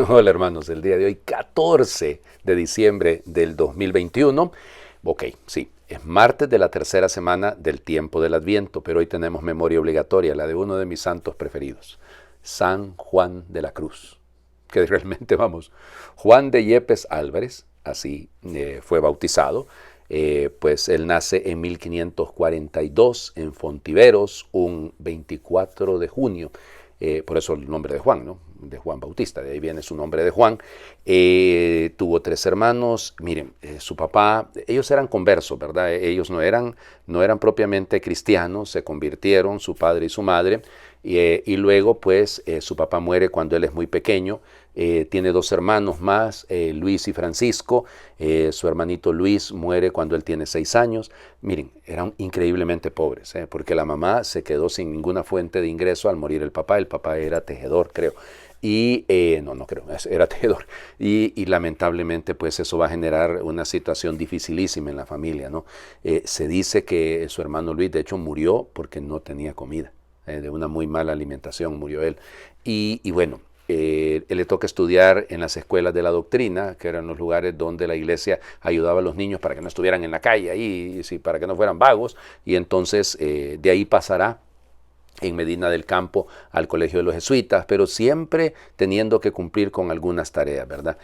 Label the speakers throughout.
Speaker 1: Hola hermanos, el día de hoy 14 de diciembre del 2021. Ok, sí, es martes de la tercera semana del tiempo del Adviento, pero hoy tenemos memoria obligatoria, la de uno de mis santos preferidos, San Juan de la Cruz, que realmente vamos, Juan de Yepes Álvarez, así fue bautizado. Pues él nace en 1542 en Fontiveros, un 24 de junio. Por eso el nombre de Juan, ¿no? De Juan Bautista, de ahí viene su nombre de Juan. Tuvo tres hermanos. Miren, su papá, ellos eran conversos, ¿verdad? Ellos no eran propiamente cristianos, se convirtieron, su padre y su madre, y luego pues su papá muere cuando él es muy pequeño. Tiene dos hermanos más, Luis y Francisco. Su hermanito Luis muere cuando él tiene 6 años. Miren, eran increíblemente pobres, porque la mamá se quedó sin ninguna fuente de ingreso al morir el papá. El papá era tejedor, creo. Y no creo, era tejedor. Y lamentablemente pues eso va a generar una situación dificilísima en la familia, ¿no? Se dice que su hermano Luis de hecho murió porque no tenía comida. De una muy mala alimentación murió él. Y bueno, él le toca estudiar en las escuelas de la doctrina, que eran los lugares donde la iglesia ayudaba a los niños para que no estuvieran en la calle ahí, sí, para que no fueran vagos. Y entonces de ahí pasará en Medina del Campo al Colegio de los Jesuitas, pero siempre teniendo que cumplir con algunas tareas, ¿verdad?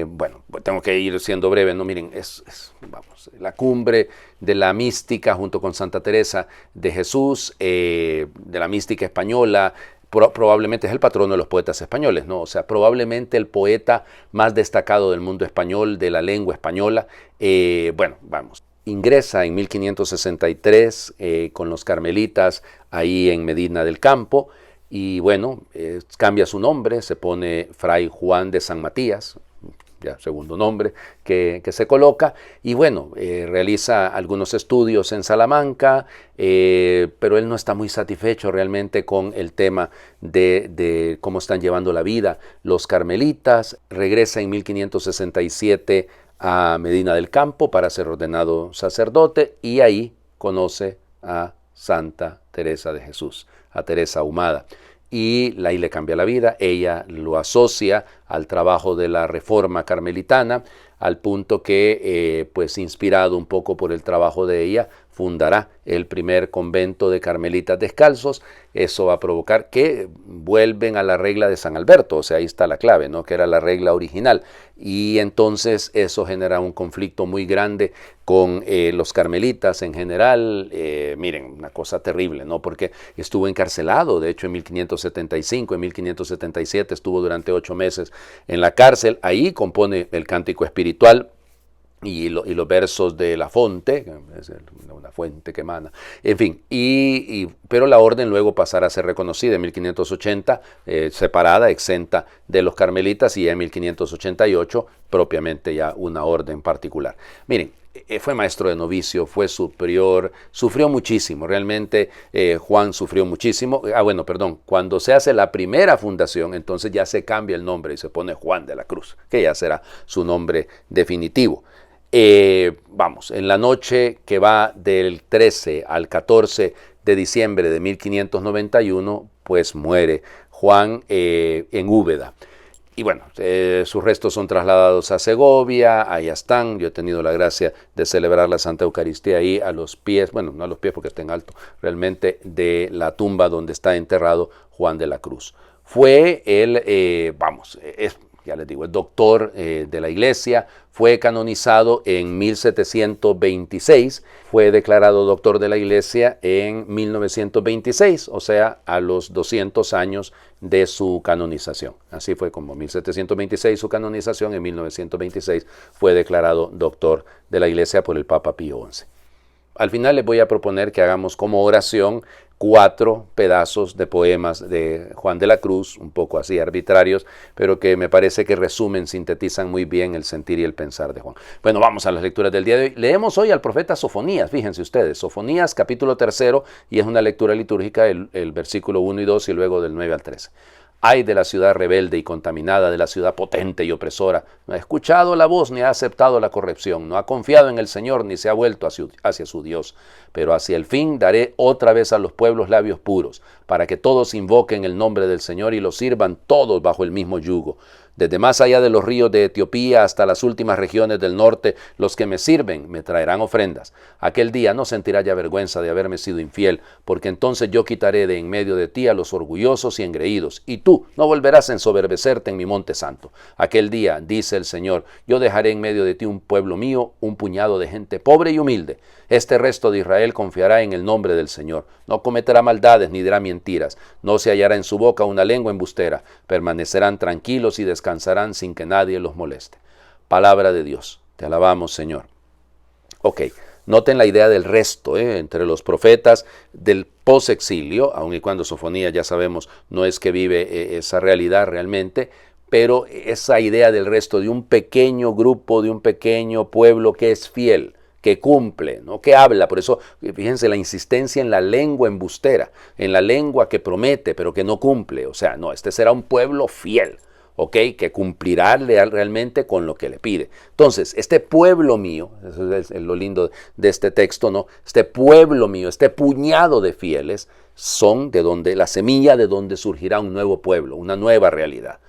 Speaker 1: Bueno, tengo que ir siendo breve, ¿no? Miren, vamos, la cumbre de la mística junto con Santa Teresa de Jesús, de la mística española. Probablemente es el patrono de los poetas españoles, ¿no? O sea, probablemente el poeta más destacado del mundo español, de la lengua española. Bueno, vamos. Ingresa en 1563 con los carmelitas ahí en Medina del Campo y bueno, cambia su nombre, se pone Fray Juan de San Matías, ya segundo nombre que se coloca, y bueno, realiza algunos estudios en Salamanca, pero él no está muy satisfecho realmente con el tema de cómo están llevando la vida los carmelitas. Regresa en 1567 a Medina del Campo para ser ordenado sacerdote y ahí conoce a Santa Teresa de Jesús, a Teresa Ahumada. Y ahí le cambia la vida, ella lo asocia al trabajo de la reforma carmelitana, al punto que, pues inspirado un poco por el trabajo de ella, fundará el primer convento de carmelitas descalzos. Eso va a provocar que vuelven a la regla de San Alberto, o sea, ahí está la clave, ¿no? Que era la regla original. Y entonces eso genera un conflicto muy grande con los carmelitas en general. Miren, una cosa terrible, ¿no? Porque estuvo encarcelado, de hecho en 1575, en 1577 estuvo durante 8 meses en la cárcel. Ahí compone el Cántico Espiritual y los versos de la Fonte, es una fuente que emana, en fin, pero la orden luego pasará a ser reconocida en 1580, separada, exenta de los carmelitas, y en 1588 propiamente ya una orden particular. Miren, fue maestro de novicio, fue superior, sufrió muchísimo, realmente Juan sufrió muchísimo. Bueno, perdón, cuando se hace la primera fundación, entonces ya se cambia el nombre y se pone Juan de la Cruz, que ya será su nombre definitivo. Vamos, en la noche que va del 13 al 14 de diciembre de 1591, pues muere Juan en Úbeda. Y bueno, sus restos son trasladados a Segovia, allá están. Yo he tenido la gracia de celebrar la Santa Eucaristía ahí a los pies, bueno, no a los pies porque está en alto, realmente de la tumba donde está enterrado Juan de la Cruz. Fue él, ya les digo, es doctor de la Iglesia, fue canonizado en 1726, fue declarado doctor de la Iglesia en 1926, o sea, a los 200 años de su canonización. Así fue como 1726 su canonización, en 1926 fue declarado doctor de la Iglesia por el Papa Pío XI. Al final les voy a proponer que hagamos como oración 4 pedazos de poemas de Juan de la Cruz, un poco así arbitrarios, pero que me parece que resumen, sintetizan muy bien el sentir y el pensar de Juan. Bueno, vamos a las lecturas del día de hoy. Leemos hoy al profeta Sofonías, fíjense ustedes, Sofonías capítulo 3, y es una lectura litúrgica, el versículo 1 y 2 y luego del 9 al 13. Ay de la ciudad rebelde y contaminada, de la ciudad potente y opresora. No ha escuchado la voz ni ha aceptado la corrección. No ha confiado en el Señor ni se ha vuelto hacia su Dios. Pero hacia el fin daré otra vez a los pueblos labios puros, para que todos invoquen el nombre del Señor y los sirvan todos bajo el mismo yugo. Desde más allá de los ríos de Etiopía hasta las últimas regiones del norte, los que me sirven me traerán ofrendas. Aquel día no sentirá ya vergüenza de haberme sido infiel, porque entonces yo quitaré de en medio de ti a los orgullosos y engreídos, y tú no volverás a ensoberbecerte en mi monte santo. Aquel día, dice el Señor, yo dejaré en medio de ti un pueblo mío, un puñado de gente pobre y humilde. Este resto de Israel confiará en el nombre del Señor. No cometerá maldades ni dirá mentiras. No se hallará en su boca una lengua embustera. Permanecerán tranquilos y descansarán sin que nadie los moleste. Palabra de Dios. Te alabamos, Señor. Ok, noten la idea del resto, entre los profetas del posexilio, aun y cuando Sofonías ya sabemos no es que vive esa realidad realmente, pero esa idea del resto de un pequeño grupo, de un pequeño pueblo que es fiel, que cumple, ¿no? Que habla. Por eso, fíjense la insistencia en la lengua embustera, en la lengua que promete, pero que no cumple. O sea, no, este será un pueblo fiel, ¿ok? Que cumplirá realmente con lo que le pide. Entonces, este pueblo mío, eso es lo lindo de este texto, ¿no? Este pueblo mío, este puñado de fieles, son de donde, la semilla de donde surgirá un nuevo pueblo, una nueva realidad.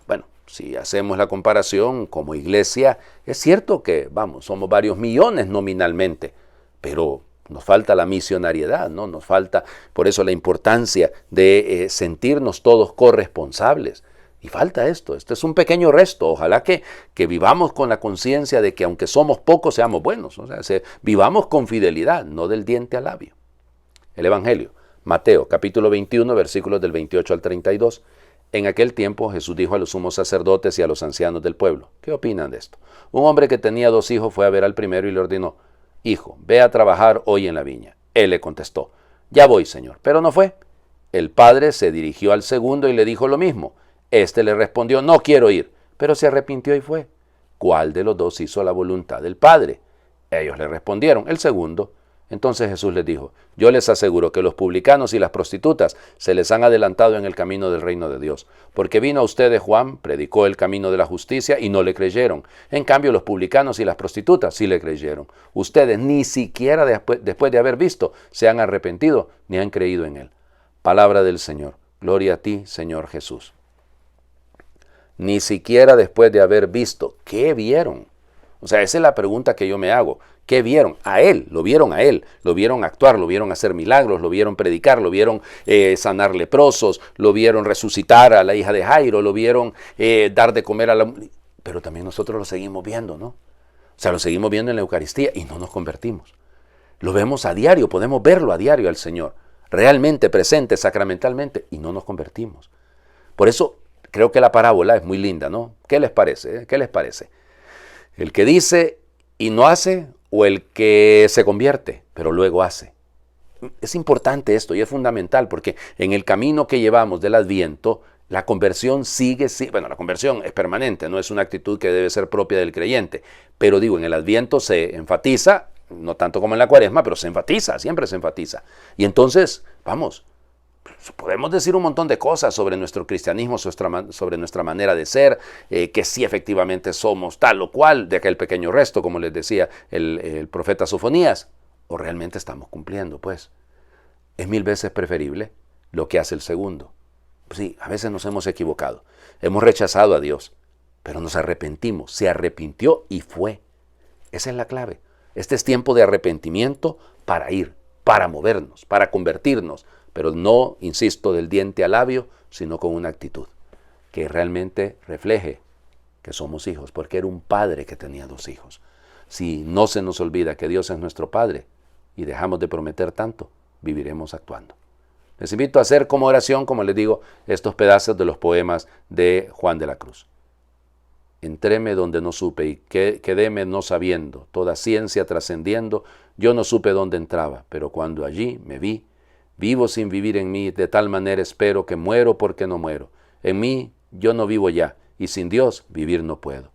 Speaker 1: Bueno, si hacemos la comparación como iglesia, es cierto que, somos varios millones nominalmente, pero nos falta la misionariedad, ¿no? Nos falta, por eso la importancia de sentirnos todos corresponsables. Y falta esto es un pequeño resto. Ojalá que vivamos con la conciencia de que aunque somos pocos, seamos buenos. O sea, vivamos con fidelidad, no del diente al labio. El Evangelio, Mateo, capítulo 21, versículos del 28 al 32. En aquel tiempo Jesús dijo a los sumos sacerdotes y a los ancianos del pueblo, ¿qué opinan de esto? Un hombre que tenía 2 hijos fue a ver al primero y le ordenó, hijo, ve a trabajar hoy en la viña. Él le contestó, ya voy, señor, pero no fue. El padre se dirigió al segundo y le dijo lo mismo. Este le respondió, no quiero ir, pero se arrepintió y fue. ¿Cuál de los dos hizo la voluntad del padre? Ellos le respondieron, el segundo. Entonces Jesús les dijo, yo les aseguro que los publicanos y las prostitutas se les han adelantado en el camino del reino de Dios, porque vino a ustedes Juan, predicó el camino de la justicia y no le creyeron. En cambio los publicanos y las prostitutas sí le creyeron. Ustedes ni siquiera después de haber visto se han arrepentido ni han creído en él. Palabra del Señor. Gloria a ti, Señor Jesús. Ni siquiera después de haber visto. ¿Qué vieron? O sea, esa es la pregunta que yo me hago. ¿Qué vieron? A él, lo vieron actuar, lo vieron hacer milagros, lo vieron predicar, lo vieron sanar leprosos, lo vieron resucitar a la hija de Jairo, lo vieron dar de comer a la... Pero también nosotros lo seguimos viendo, ¿no? O sea, lo seguimos viendo en la Eucaristía y no nos convertimos. Lo vemos a diario, podemos verlo a diario al Señor, realmente presente sacramentalmente y no nos convertimos. Por eso creo que la parábola es muy linda, ¿no? ¿Qué les parece? ¿Qué les parece? El que dice y no hace, o el que se convierte, pero luego hace. Es importante esto y es fundamental porque en el camino que llevamos del Adviento, la conversión la conversión es permanente, no es una actitud que debe ser propia del creyente, pero digo, en el Adviento se enfatiza, no tanto como en la Cuaresma, pero se enfatiza, siempre se enfatiza. Y entonces, podemos decir un montón de cosas sobre nuestro cristianismo, sobre nuestra manera de ser, que sí efectivamente somos tal o cual de aquel pequeño resto, como les decía el profeta Sofonías, o realmente estamos cumpliendo, pues. Es 1000 veces preferible lo que hace el segundo. Sí, a veces nos hemos equivocado, hemos rechazado a Dios, pero nos arrepentimos, se arrepintió y fue. Esa es la clave. Este es tiempo de arrepentimiento para ir, para movernos, para convertirnos, pero no, insisto, del diente al labio, sino con una actitud que realmente refleje que somos hijos, porque era un padre que tenía 2 hijos. Si no se nos olvida que Dios es nuestro Padre y dejamos de prometer tanto, viviremos actuando. Les invito a hacer como oración, como les digo, estos pedazos de los poemas de Juan de la Cruz. Entréme donde no supe y quedéme no sabiendo, toda ciencia trascendiendo, yo no supe dónde entraba, pero cuando allí me vi, vivo sin vivir en mí, de tal manera espero que muero porque no muero. En mí yo no vivo ya, y sin Dios vivir no puedo.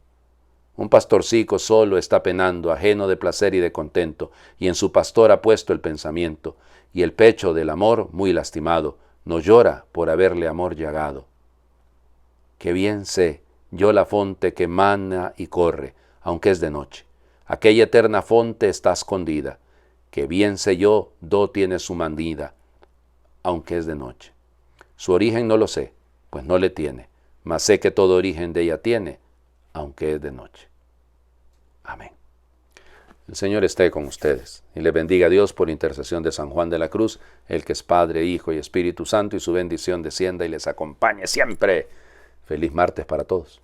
Speaker 1: Un pastorcico solo está penando, ajeno de placer y de contento, y en su pastor ha puesto el pensamiento, y el pecho del amor, muy lastimado, no llora por haberle amor llagado. que bien sé yo la fonte que mana y corre, aunque es de noche. Aquella eterna fonte está escondida, que bien sé yo do tiene su manida, aunque es de noche. Su origen no lo sé, pues no le tiene, mas sé que todo origen de ella tiene, aunque es de noche. Amén. El Señor esté con ustedes y les bendiga a Dios por intercesión de San Juan de la Cruz, el que es Padre, Hijo y Espíritu Santo, y su bendición descienda y les acompañe siempre. Feliz martes para todos.